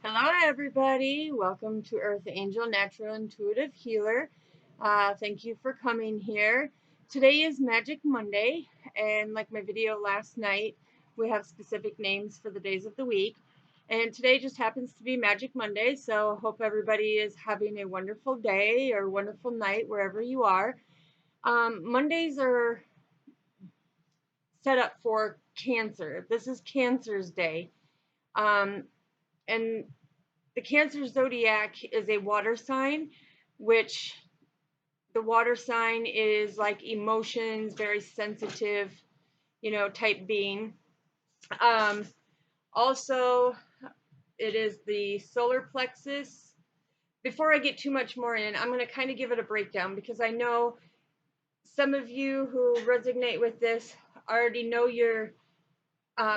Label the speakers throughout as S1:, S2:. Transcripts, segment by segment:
S1: Hello, everybody. Welcome to Earth Angel Natural Intuitive Healer. Thank you for coming here. Today is Magic Monday, and like my video last night, we have specific names for the days of the week. And today just happens to be Magic Monday, so hope everybody is having a wonderful day or wonderful night wherever you are. Mondays are set up for Cancer. This is Cancer's Day. And the Cancer zodiac is a water sign, which the water sign is like emotions, very sensitive, type being. Um, Also, it is the solar plexus. Before I get too much more in, I'm going to kind of give it a breakdown because I know some of you who resonate with this already know your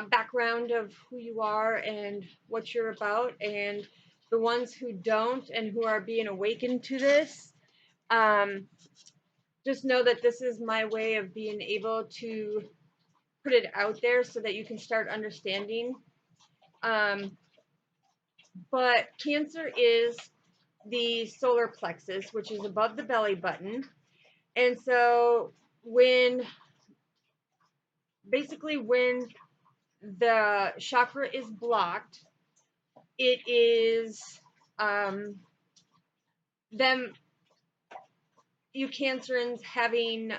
S1: background of who you are and what you're about, and the ones who don't and who are being awakened to this, um, just know that this is my way of being able to put it out there so that you can start understanding. Um, but Cancer is the solar plexus, which is above the belly button. And so when when the chakra is blocked, it is them you Cancerans having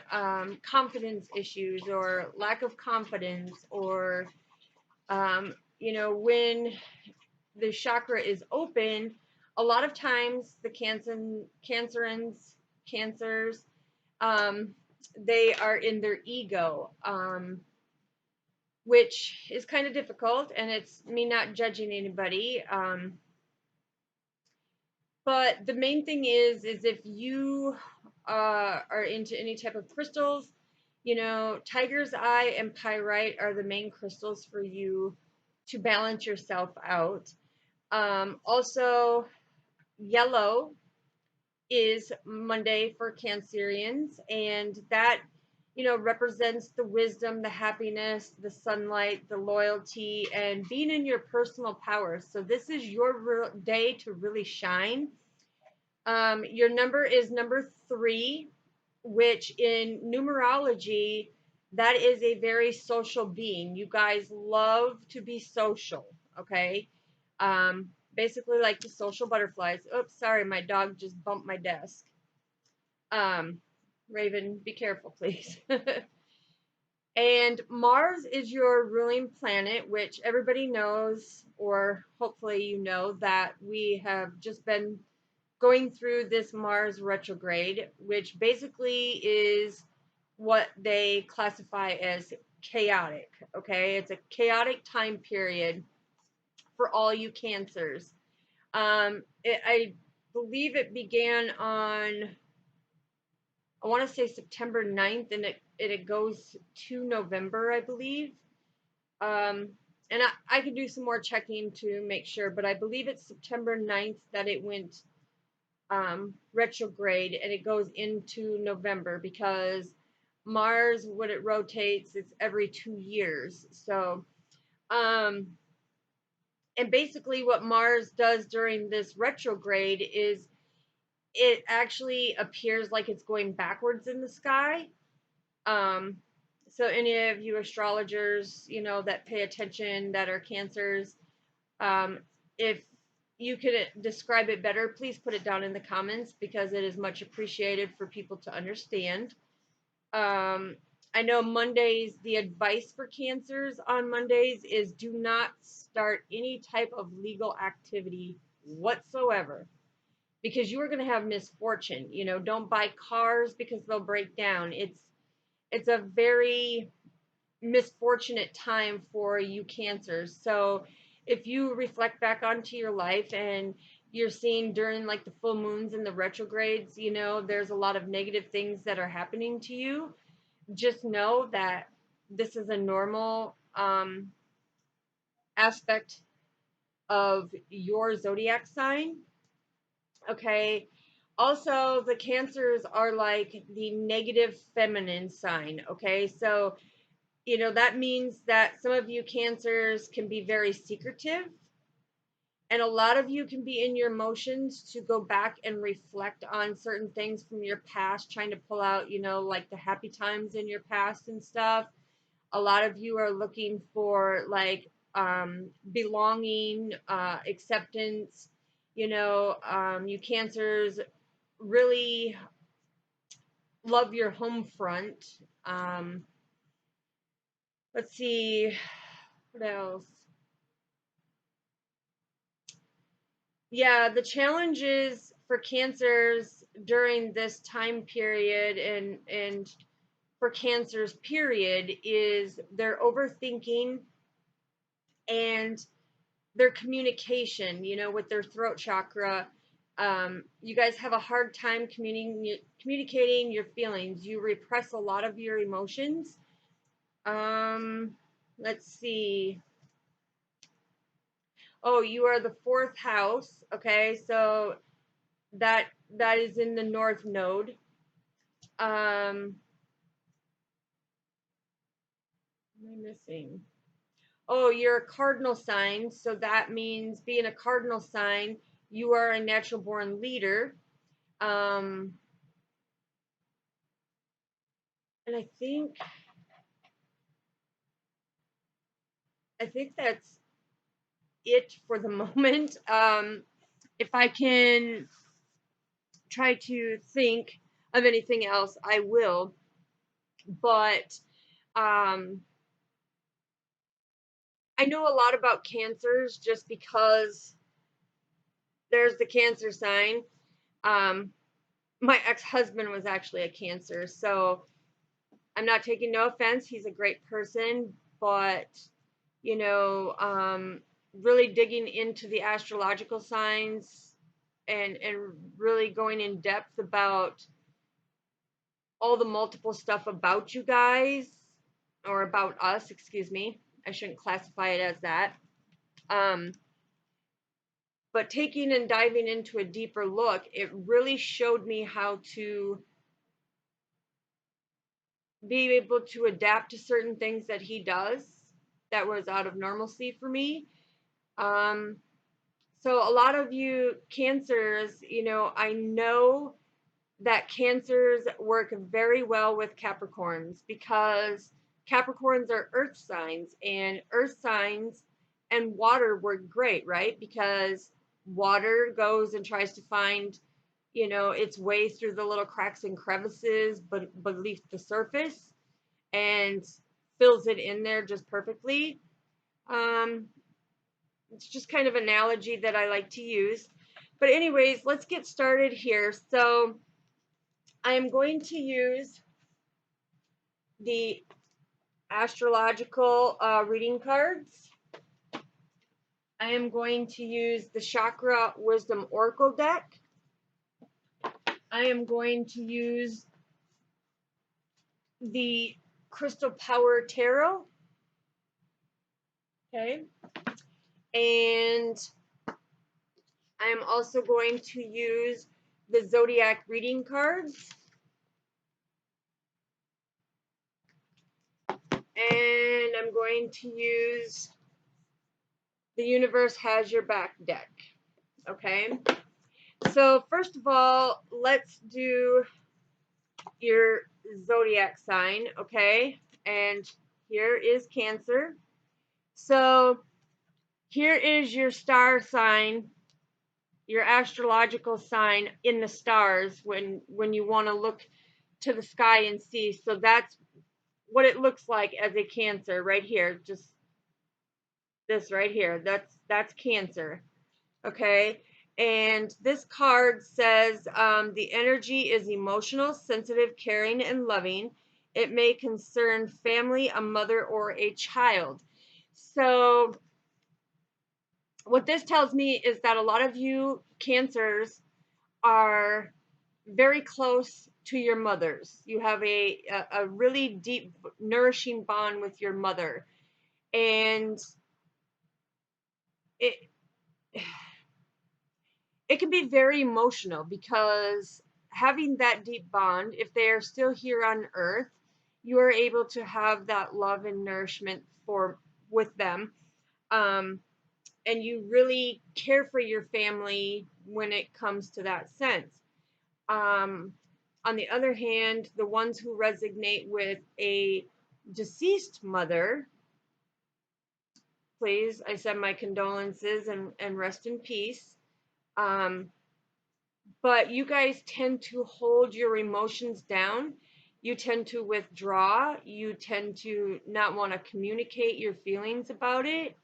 S1: confidence issues or lack of confidence, or when the chakra is open, a lot of times the cancers, um, they are in their ego, which is kind of difficult, and it's me not judging anybody. But the main thing is if you are into any type of crystals, tiger's eye and pyrite are the main crystals for you to balance yourself out. Also, yellow is Monday for Cancerians, and that represents the wisdom, the happiness, the sunlight, the loyalty, and being in your personal power. So this is your day to really shine. Your number is number 3, which in numerology, that is a very social being. You guys love to be social, okay? Basically like the social butterflies. Oops, sorry, my dog just bumped my desk. Raven, be careful, please. And Mars is your ruling planet, which everybody knows, or hopefully you know, that we have just been going through this Mars retrograde, which basically is what they classify as chaotic. Okay, it's a chaotic time period for all you Cancers. I believe it began on, I want to say September 9th, and it goes to November, I believe. And I could do some more checking to make sure, but I believe it's September 9th that it went retrograde, and it goes into November because Mars, when it rotates, it's every 2 years. So, and basically what Mars does during this retrograde is it actually appears like it's going backwards in the sky. So any of you astrologers, that pay attention, that are Cancers, if you could describe it better, please put it down in the comments because it is much appreciated for people to understand. I know Mondays, the advice for Cancers on Mondays is do not start any type of legal activity whatsoever, because you are going to have misfortune. Don't buy cars because they'll break down. It's a very misfortunate time for you Cancers. So if you reflect back onto your life and you're seeing during like the full moons and the retrogrades, there's a lot of negative things that are happening to you, just know that this is a normal aspect of your zodiac sign. Okay. Also, the Cancers are like the negative feminine sign. Okay. So, that means that some of you Cancers can be very secretive, And a lot of you can be in your emotions to go back and reflect on certain things from your past, trying to pull out, like the happy times in your past and stuff. A lot of you are looking for like belonging, acceptance. You Cancers really love your home front. Um, let's see, what else? Yeah, the challenges for Cancers during this time period and for Cancers period is their overthinking and their communication, with their throat chakra. You guys have a hard time communicating your feelings. You repress a lot of your emotions. Let's see. Oh, you are the fourth house. Okay, so that is in the north node. What am I missing? Oh, you're a cardinal sign, so that means being a cardinal sign, you are a natural born leader. And I think that's it for the moment. If I can try to think of anything else, I will. But um, I know a lot about Cancers just because there's the Cancer sign. Um, my ex-husband was actually a Cancer, so I'm not taking no offense. He's a great person, but really digging into the astrological signs and really going in depth about all the multiple stuff about you guys, or about us, excuse me. I shouldn't classify it as that. Um, but taking and diving into a deeper look, it really showed me how to be able to adapt to certain things that he does that was out of normalcy for me. Um, so a lot of you Cancers, I know that Cancers work very well with Capricorns because Capricorns are earth signs, and earth signs and water work great, right? Because water goes and tries to find, its way through the little cracks and crevices beneath the surface and fills it in there just perfectly. Um, it's just kind of an analogy that I like to use. But anyways, let's get started here. So I am going to use the astrological reading cards. I am going to use the Chakra Wisdom Oracle deck. I am going to use the Crystal Power Tarot. Okay. And I am also going to use the Zodiac reading cards. And I'm going to use the Universe Has Your Back deck. Okay. So first of all, let's do your zodiac sign, okay? And here is Cancer. So here is your star sign, your astrological sign in the stars when you want to look to the sky and see. So that's what it looks like as a Cancer right here. Just this right here. That's Cancer. Okay. And this card says the energy is emotional, sensitive, caring, and loving. It may concern family, a mother, or a child. So what this tells me is that a lot of you Cancers are very close to your mothers. You have a really deep, nourishing bond with your mother. And it it can be very emotional because having that deep bond, if they are still here on earth, you are able to have that love and nourishment with them. and you really care for your family when it comes to that sense. On the other hand, the ones who resonate with a deceased mother, please, I send my condolences and rest in peace. Um, but you guys tend to hold your emotions down. You tend to withdraw. You tend to not want to communicate your feelings about it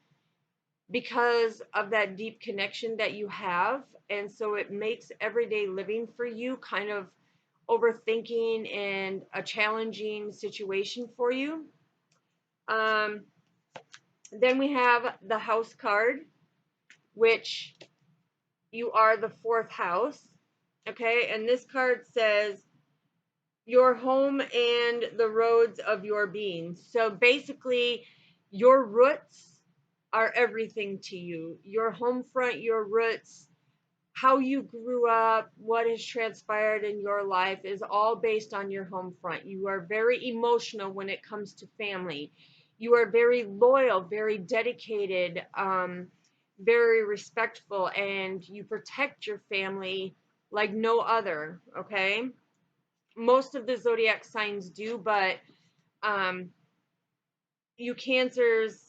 S1: because of that deep connection that you have. And so it makes everyday living for you kind of overthinking and a challenging situation for you. Um, then we have the house card, which you are the fourth house. Okay, and this card says your home and the roads of your being. So basically, your roots are everything to you. Your home front, your roots, how you grew up, what has transpired in your life is all based on your home front. You are very emotional when it comes to family. You are very loyal, very dedicated, very respectful, and you protect your family like no other, okay? Most of the zodiac signs do, but um, you Cancers,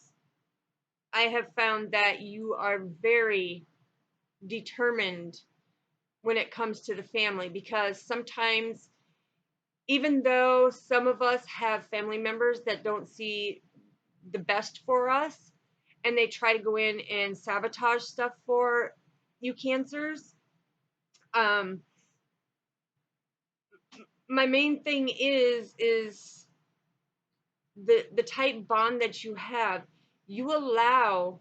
S1: I have found that you are very determined when it comes to the family, because sometimes, even though some of us have family members that don't see the best for us and they try to go in and sabotage stuff for you Cancers, um, my main thing is the tight bond that you have. You allow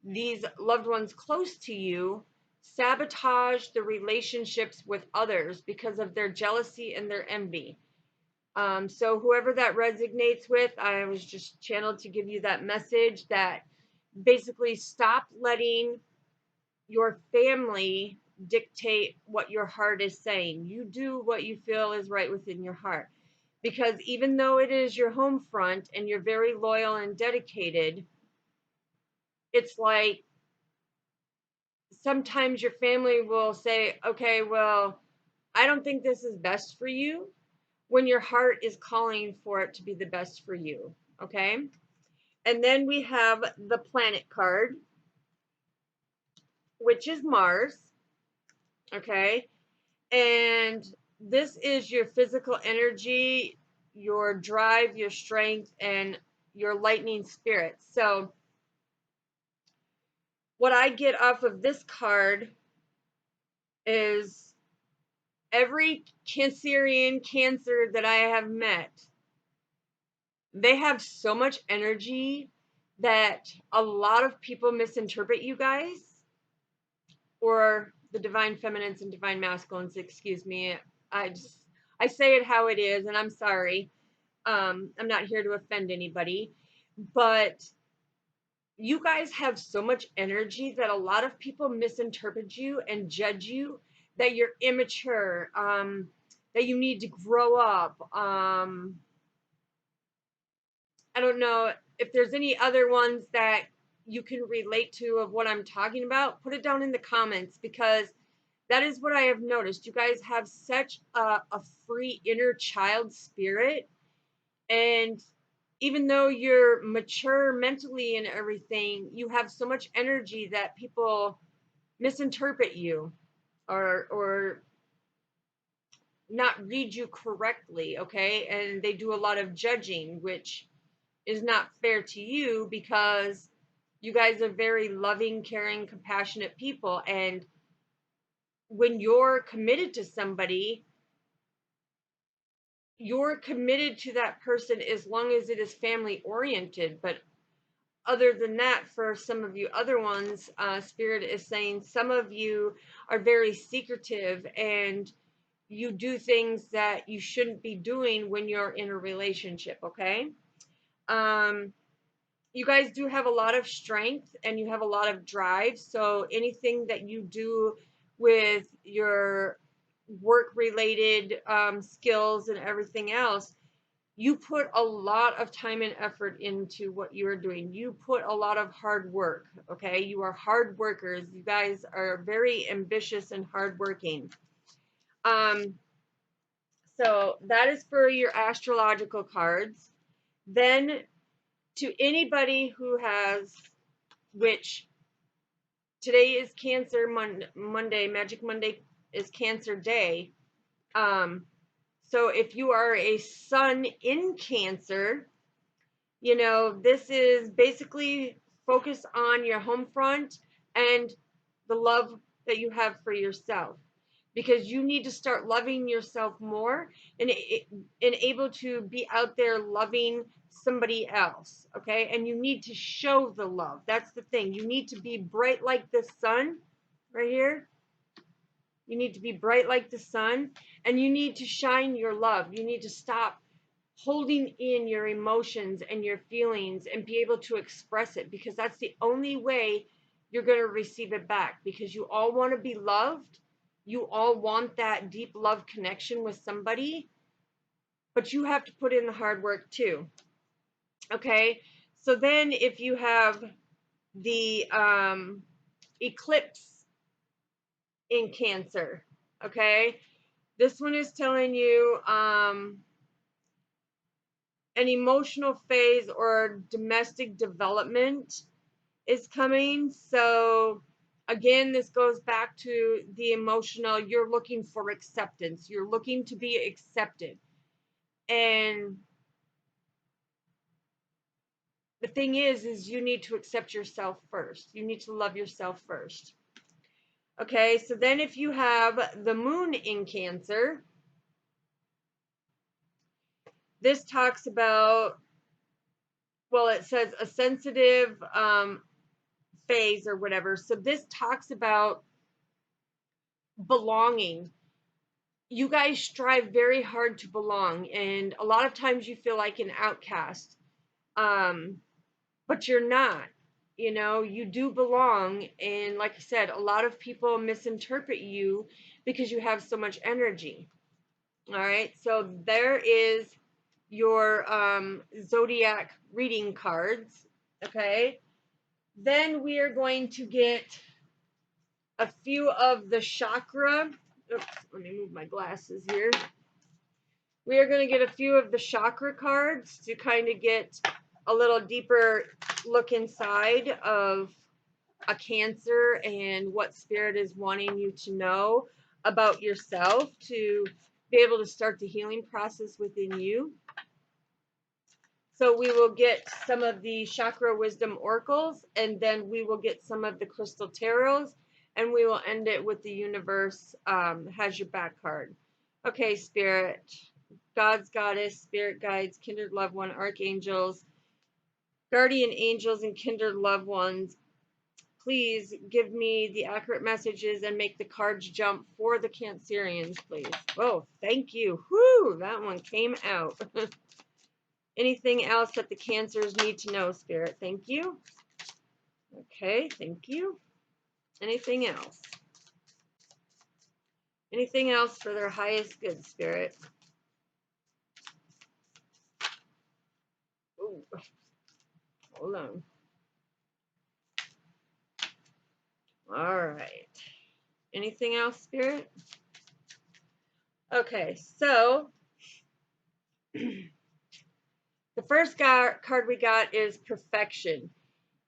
S1: these loved ones close to you sabotage the relationships with others because of their jealousy and their envy. So whoever that resonates with, I was just channeled to give you that message that basically stop letting your family dictate what your heart is saying. You do what you feel is right within your heart. Because even though it is your home front and you're very loyal and dedicated, it's like sometimes your family will say, okay, well, I don't think this is best for you, when your heart is calling for it to be the best for you. Okay. And then we have the planet card, which is Mars. Okay. And this is your physical energy, your drive, your strength, and your lightning spirit. So, what I get off of this card is every Cancerian Cancer that I have met, they have so much energy that a lot of people misinterpret you guys, or the divine feminines and divine masculines, excuse me. I say it how it is, and I'm sorry. I'm not here to offend anybody, but you guys have so much energy that a lot of people misinterpret you and judge you, that you're immature, that you need to grow up. I don't know if there's any other ones that you can relate to of what I'm talking about. Put it down in the comments, because that is what I have noticed. You guys have such a free inner child spirit, and even though you're mature mentally and everything, you have so much energy that people misinterpret you, or not read you correctly, okay? And they do a lot of judging, which is not fair to you, because you guys are very loving, caring, compassionate people. And when you're committed to somebody, you're committed to that person as long as it is family oriented. But other than that, for some of you other ones, Spirit is saying some of you are very secretive and you do things that you shouldn't be doing when you're in a relationship, okay? You guys do have a lot of strength and you have a lot of drive. So anything that you do with your work related skills and everything else, You put a lot of time and effort into what you are doing. You put a lot of hard work, okay? You are hard workers. You guys are very ambitious and hardworking. So that is for your astrological cards. Then to anybody who has, which today is Cancer Monday, Magic Monday is Cancer Day. So if you are a sun in Cancer, you know, this is basically focus on your home front and the love that you have for yourself, because you need to start loving yourself more and able to be out there loving somebody else, okay? And you need to show the love. That's the thing. You need to be bright like the sun right here. You need to be bright like the sun, and you need to shine your love. You need to stop holding in your emotions and your feelings and be able to express it, because that's the only way you're going to receive it back, because you all want to be loved. You all want that deep love connection with somebody, but you have to put in the hard work too. Okay? So then if you have the eclipse in Cancer, okay? This one is telling you an emotional phase or domestic development is coming. So again, this goes back to the emotional. You're looking for acceptance. You're looking to be accepted. And the thing is you need to accept yourself first. You need to love yourself first. Okay, so then if you have the moon in Cancer, this talks about, well, it says a sensitive phase or whatever. So this talks about belonging. You guys strive very hard to belong, and a lot of times you feel like an outcast, but you're not. You know, you do belong, and like I said, a lot of people misinterpret you because you have so much energy. All right, so there is your zodiac reading cards. Okay, then we are going to get a few of the chakra. Oops, let me move my glasses here. We are going to get a few of the chakra cards to kind of get a little deeper look inside of a Cancer and what Spirit is wanting you to know about yourself to be able to start the healing process within you. So we will get some of the chakra wisdom oracles, and then we will get some of the crystal tarots, and we will end it with the universe has your back card. Okay, Spirit, God's Goddess, Spirit Guides, kindred loved one, archangels, guardian angels, and kindred loved ones, please give me the accurate messages and make the cards jump for the Cancerians, please. Oh, thank you. Whoo, that one came out. Anything else that the Cancers need to know, Spirit? Thank you. Okay, thank you. Anything else? Anything else for their highest good, Spirit? Ooh, hold on. All right. Anything else, Spirit? Okay, so the first card we got is perfection.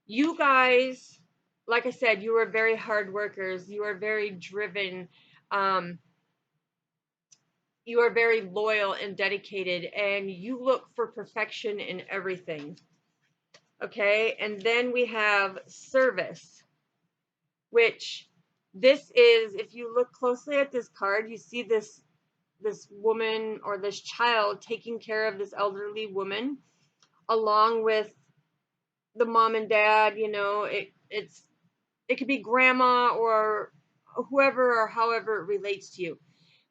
S1: You guys, like I said, you are very hard workers. You are very driven. You are very loyal and dedicated, and you look for perfection in everything. Okay, and then we have service, which this is, if you look closely at this card, you see this woman or this child taking care of this elderly woman along with the mom and dad. You know, it could be grandma or whoever or however it relates to you.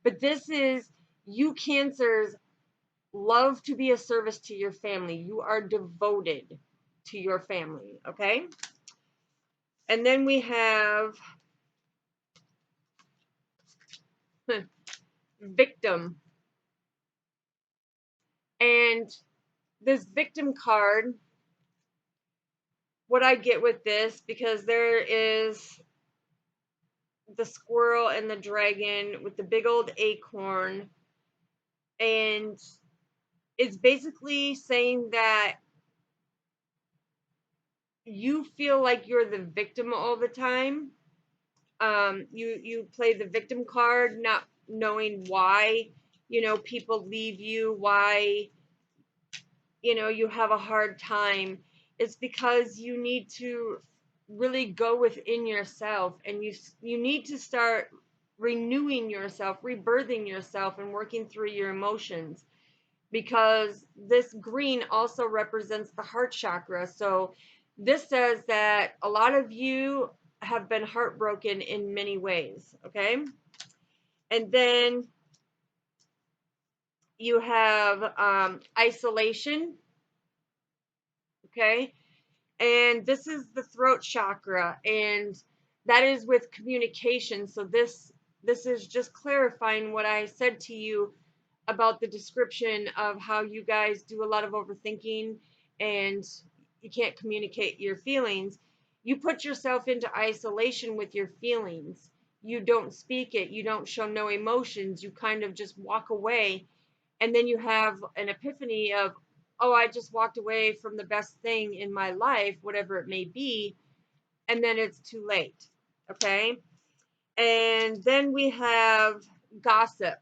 S1: But this is, you Cancers love to be a service to your family. You are devoted to your family, okay? And then we have victim. And this victim card, what I get with this, because there is the squirrel and the dragon with the big old acorn, and it's basically saying that you feel like you're the victim all the time. You play the victim card, not knowing why, people leave you, why, you have a hard time. It's because you need to really go within yourself, and you need to start renewing yourself, rebirthing yourself, and working through your emotions, because this green also represents the heart chakra. So this says that a lot of you have been heartbroken in many ways, okay? And then you have isolation, okay? And this is the throat chakra, and that is with communication. So this is just clarifying what I said to you about the description of how you guys do a lot of overthinking and you can't communicate your feelings. You put yourself into isolation with your feelings. You don't speak it. You don't show no emotions. You kind of just walk away. And then you have an epiphany of, oh, I just walked away from the best thing in my life, whatever it may be. And then it's too late. Okay. And then we have gossip.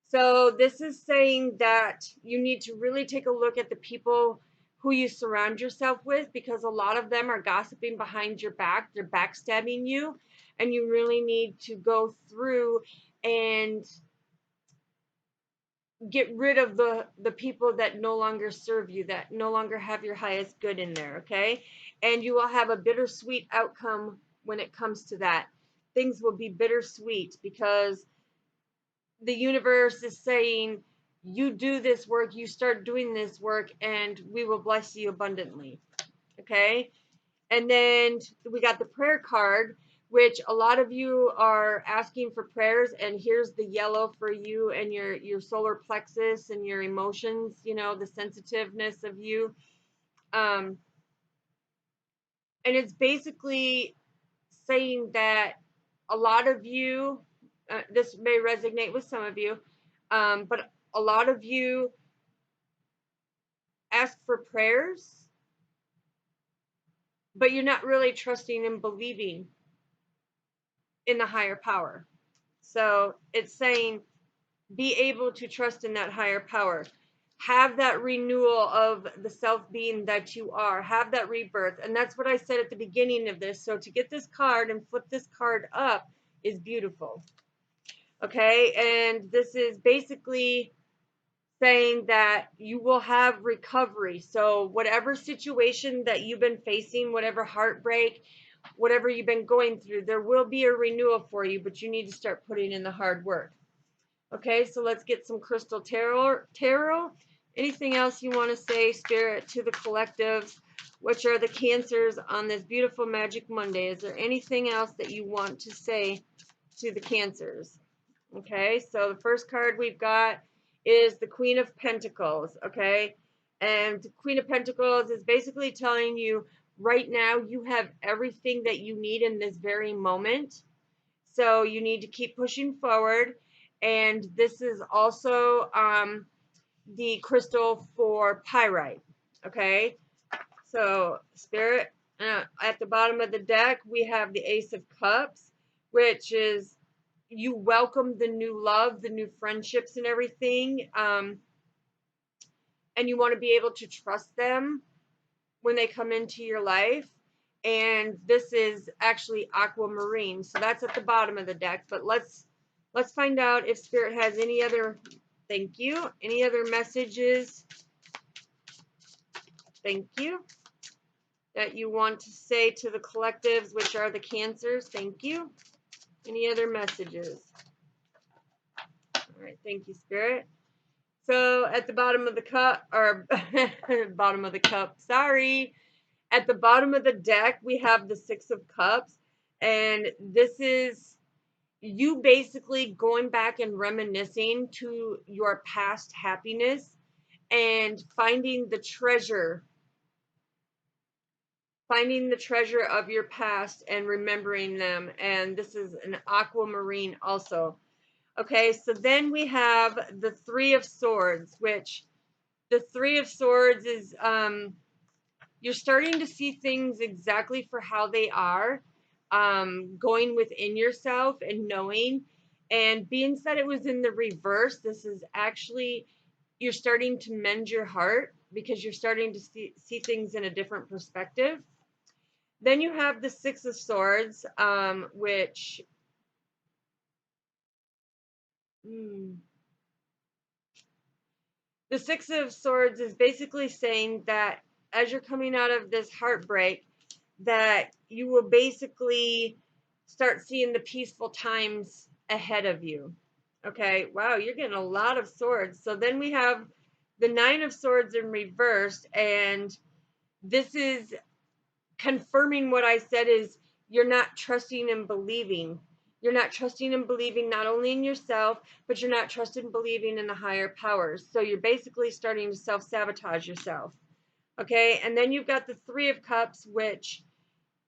S1: So this is saying that you need to really take a look at the people who you surround yourself with, because a lot of them are gossiping behind your back. They're backstabbing you, and you really need to go through and get rid of the people that no longer serve you, that no longer have your highest good in there, okay? And you will have a bittersweet outcome when it comes to that. Things will be bittersweet because the universe is saying, you do this work, you start doing this work, and we will bless you abundantly. Okay? And then we got the prayer card, which a lot of you are asking for prayers, and here's the yellow for you and your solar plexus and your emotions, the sensitiveness of you. And it's basically saying that a lot of you, this may resonate with some of you, but a lot of you ask for prayers, but you're not really trusting and believing in the higher power. So it's saying, be able to trust in that higher power. Have that renewal of the self being that you are. Have that rebirth. And that's what I said at the beginning of this. So to get this card and flip this card up is beautiful. Okay, and this is basically saying that you will have recovery. So whatever situation that you've been facing, whatever heartbreak, whatever you've been going through, there will be a renewal for you, but you need to start putting in the hard work. Okay, so let's get some crystal tarot. Anything else you want to say, Spirit, to the collectives, which are the Cancers on this beautiful Magic Monday? Is there anything else that you want to say to the Cancers? Okay, so the first card we've got is the Queen of Pentacles, okay? And the Queen of Pentacles is basically telling you right now you have everything that you need in this very moment. So you need to keep pushing forward. And this is also the crystal for pyrite, okay? So Spirit, at the bottom of the deck, we have the Ace of Cups, which is you welcome the new love, the new friendships and everything. And you want to be able to trust them when they come into your life. And this is actually aquamarine. So that's at the bottom of the deck. But let's find out if Spirit has any other, thank you, any other messages, thank you, that you want to say to the collectives, which are the Cancers. Thank you. Any other messages? All right, thank you, Spirit. So at the bottom of the cup, or bottom of the cup, sorry. At the bottom of the deck, we have the Six of Cups. And this is you basically going back and reminiscing to your past happiness and finding the treasure of your past and remembering them. And this is an aquamarine also. Okay, so then we have the Three of Swords, which the Three of Swords is you're starting to see things exactly for how they are, going within yourself and knowing. And being that it was in the reverse, this is actually, you're starting to mend your heart because you're starting to see things in a different perspective. Then you have the Six of Swords, which the Six of Swords is basically saying that as you're coming out of this heartbreak, that you will basically start seeing the peaceful times ahead of you. Okay, wow, you're getting a lot of swords. So then we have the Nine of Swords in reverse, and this is confirming what I said, is you're not trusting and believing. You're not trusting and believing not only in yourself, but you're not trusting and believing in the higher powers. So you're basically starting to self-sabotage yourself. Okay, and then you've got the Three of Cups, which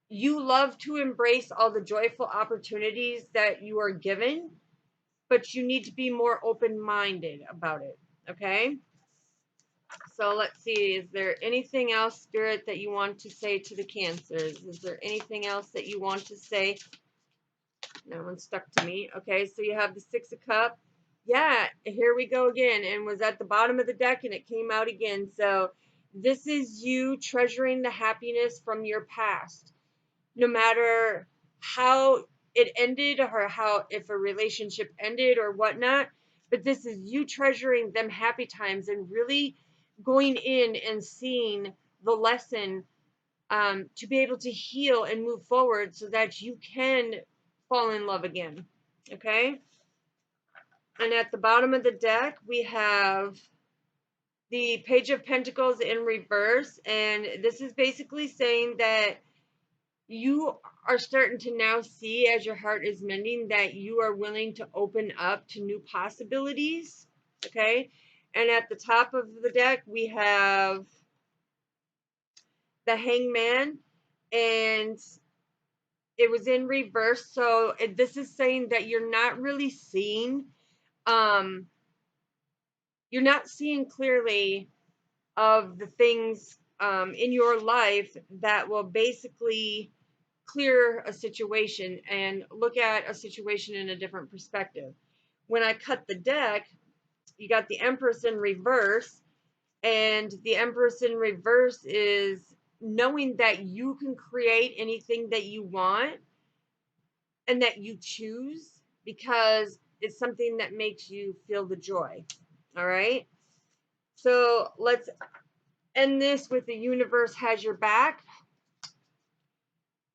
S1: you love to embrace all the joyful opportunities that you are given, but you need to be more open-minded about it. Okay, so let's see, is there anything else, Spirit, that you want to say to the Cancers? Is there anything else that you want to say? That one stuck to me. Okay, so you have the Six of Cups. Yeah, here we go again, and was at the bottom of the deck and it came out again. So this is you treasuring the happiness from your past, no matter how it ended or how, if a relationship ended or whatnot. But this is you treasuring them happy times and really going in and seeing the lesson, to be able to heal and move forward so that you can fall in love again. Okay, and at the bottom of the deck we have the Page of Pentacles in reverse, and this is basically saying that you are starting to now see, as your heart is mending, that you are willing to open up to new possibilities. Okay, and at the top of the deck we have the Hangman, and it was in reverse. So this is saying that you're not really seeing, you're not seeing clearly of the things in your life that will basically clear a situation and look at a situation in a different perspective. When I cut the deck, you got the Empress in reverse, and the Empress in reverse is knowing that you can create anything that you want and that you choose because it's something that makes you feel the joy. All right, so let's end this with the universe has your back.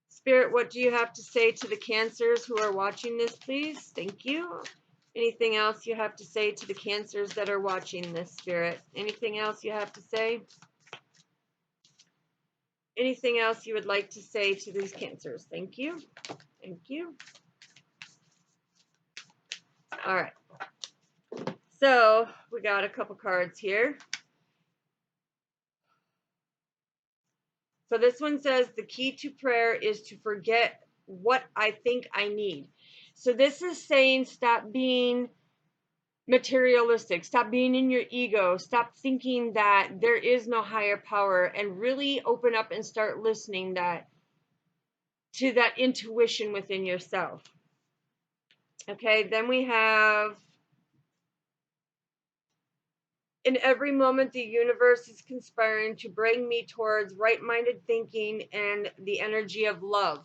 S1: Spirit, what do you have to say to the Cancers who are watching this, please? Thank you. Anything else you have to say to the Cancers that are watching this, Spirit? Anything else you have to say? Anything else you would like to say to these Cancers? Thank you. Thank you. All right. So we got a couple cards here. So this one says the key to prayer is to forget what I think I need. So this is saying stop being materialistic, stop being in your ego, stop thinking that there is no higher power, and really open up and start listening to that intuition within yourself. Okay, then we have, in every moment, the universe is conspiring to bring me towards right-minded thinking and the energy of love.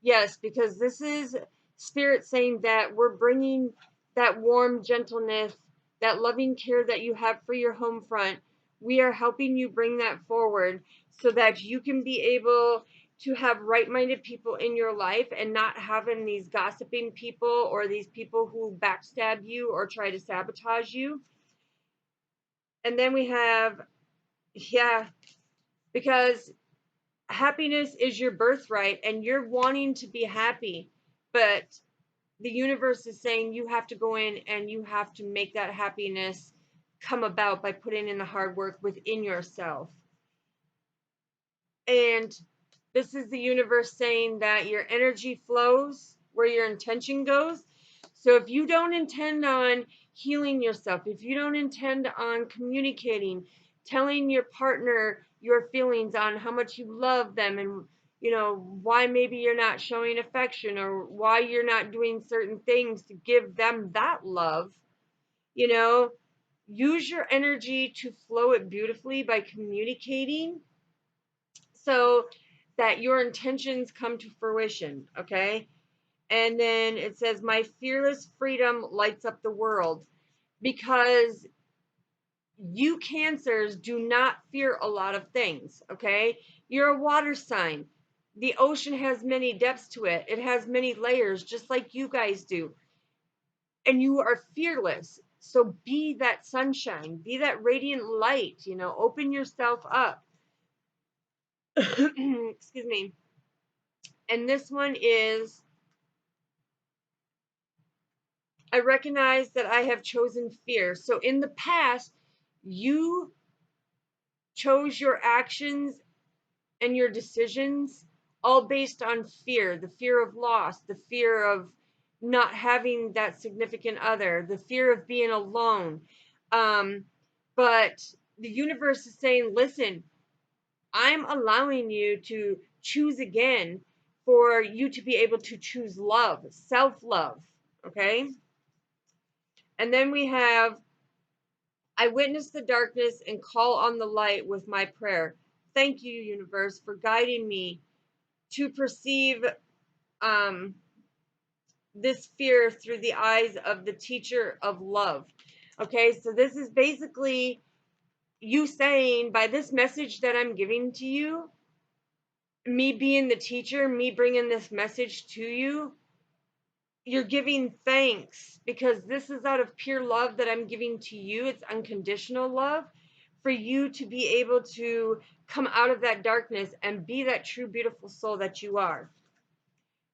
S1: Yes, because this is Spirit saying that we're bringing that warm gentleness, that loving care that you have for your home front. We are helping you bring that forward so that you can be able to have right-minded people in your life and not having these gossiping people or these people who backstab you or try to sabotage you. And then we have, yeah, because happiness is your birthright and you're wanting to be happy, but the universe is saying you have to go in and you have to make that happiness come about by putting in the hard work within yourself. And this is the universe saying that your energy flows where your intention goes. So if you don't intend on healing yourself, if you don't intend on communicating, telling your partner your feelings on how much you love them, and why maybe you're not showing affection, or why you're not doing certain things to give them that love, you know use your energy to flow it beautifully by communicating, so that your intentions come to fruition, okay? And then it says, my fearless freedom lights up the world. Because you cancers do not fear a lot of things, okay? You're a water sign. The ocean has many depths to it. It has many layers, just like you guys do. And you are fearless. So be that sunshine, be that radiant light, open yourself up. Excuse me. And this one is, I recognize that I have chosen fear. So in the past, you chose your actions and your decisions all based on fear, the fear of loss, the fear of not having that significant other, the fear of being alone. But the universe is saying, listen, I'm allowing you to choose again, for you to be able to choose love, self-love, okay? And then we have, I witness the darkness and call on the light with my prayer. Thank you, universe, for guiding me to perceive this fear through the eyes of the teacher of love. Okay, so this is basically you saying, by this message that I'm giving to you, me being the teacher, me bringing this message to you, you're giving thanks, because this is out of pure love that I'm giving to you. It's unconditional love for you to be able to come out of that darkness and be that true, beautiful soul that you are.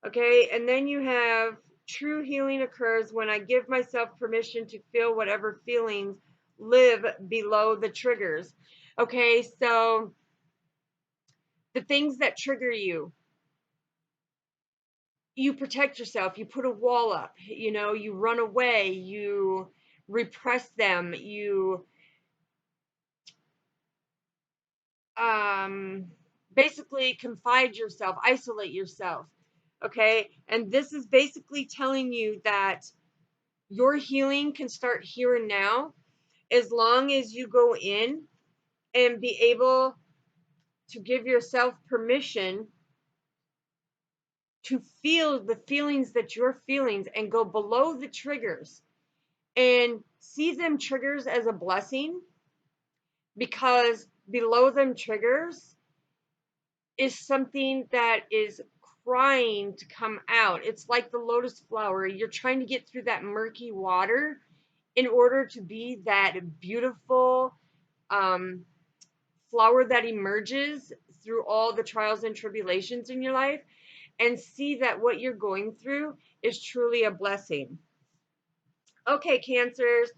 S1: Okay, and then you have, true healing occurs when I give myself permission to feel whatever feelings live below the triggers. Okay, so the things that trigger you, you protect yourself, you put a wall up, you run away, you repress them, you basically confide yourself, isolate yourself. Okay, and this is basically telling you that your healing can start here and now, as long as you go in and be able to give yourself permission to feel the feelings that you're feeling, and go below the triggers and see them triggers as a blessing, because below them triggers is something that is crying to come out. It's like the lotus flower. You're trying to get through that murky water in order to be that beautiful flower that emerges through all the trials and tribulations in your life, and see that what you're going through is truly a blessing. Okay, Cancers.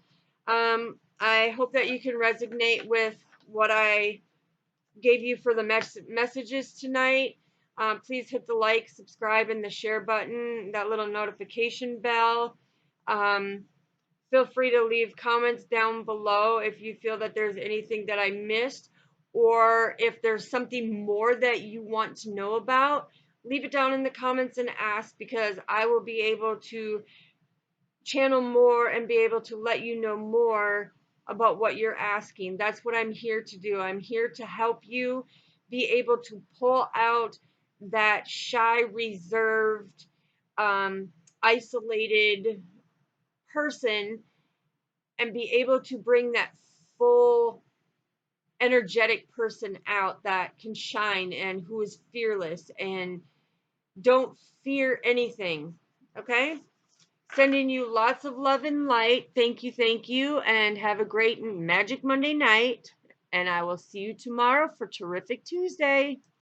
S1: I hope that you can resonate with what I gave you for the messages tonight. Please hit the like, subscribe, and the share button, that little notification bell. Feel free to leave comments down below if you feel that there's anything that I missed, or if there's something more that you want to know about. Leave it down in the comments and ask, because I will be able to channel more and be able to let you know more about what you're asking. That's what I'm here to do. I'm here to help you be able to pull out that shy, reserved, isolated person, and be able to bring that full energetic person out that can shine and who is fearless and don't fear anything. Okay? Sending you lots of love and light. Thank you, and have a great Magic Monday night. And I will see you tomorrow for Terrific Tuesday.